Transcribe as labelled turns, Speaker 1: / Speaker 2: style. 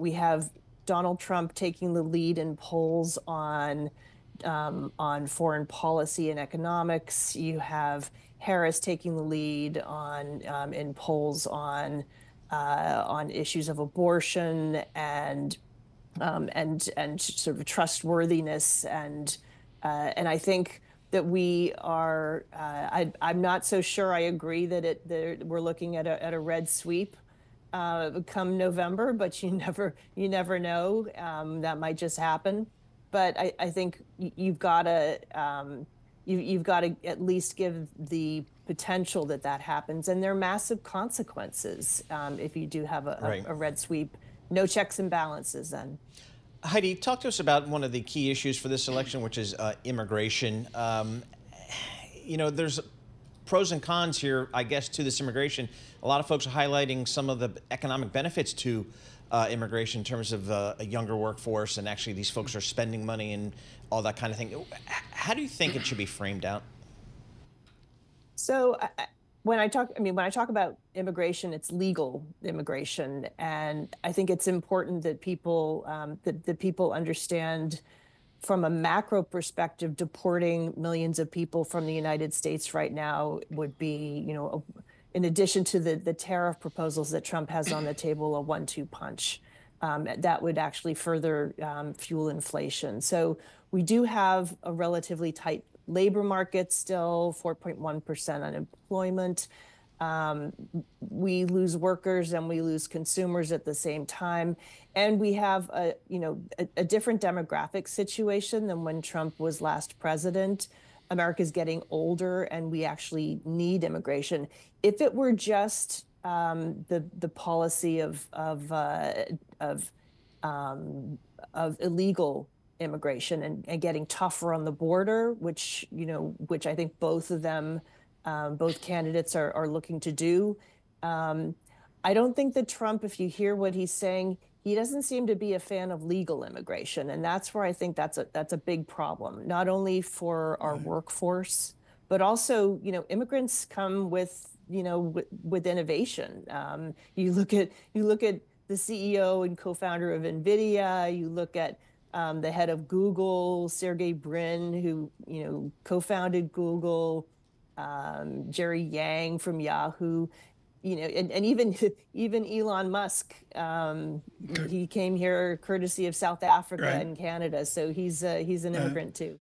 Speaker 1: we have Donald Trump taking the lead in polls on foreign policy and economics. You have Harris taking the lead in polls on issues of abortion and sort of trustworthiness and I think that we are. I'm not so sure I agree that we're looking at a red sweep come November, but you never know. That might just happen. But I think you've got to you've got to at least give the potential that happens, and there are massive consequences if you do have
Speaker 2: Right.
Speaker 1: a red sweep. No checks and balances then.
Speaker 2: Heidi, talk to us about one of the key issues for this election, which is immigration. There's pros and cons here, I guess, to this immigration. A lot of folks are highlighting some of the economic benefits to immigration in terms of a younger workforce, and actually these folks are spending money and all that kind of thing. How do you think it should be framed out?
Speaker 1: So when I talk about immigration, it's legal immigration, and I think it's important that people understand from a macro perspective, deporting millions of people from the United States right now would be, in addition to the tariff proposals that Trump has on the table, a 1-2 punch. That would actually further fuel inflation. So we do have a relatively tight labor market still, 4.1% unemployment. We lose workers and we lose consumers at the same time. And we have a different demographic situation than when Trump was last president. America's getting older and we actually need immigration. If it were just the policy of illegal immigration and getting tougher on the border, which I think both of them, both candidates are looking to do. I don't think that Trump, if you hear what he's saying, he doesn't seem to be a fan of legal immigration, and that's where I think that's a big problem, not only for our workforce, but also immigrants come with innovation. You look at the CEO and co-founder of NVIDIA. You look at the head of Google, Sergey Brin, who co-founded Google. Jerry Yang from Yahoo, and even Elon Musk. He came here courtesy of South Africa and Canada, so he's an immigrant too.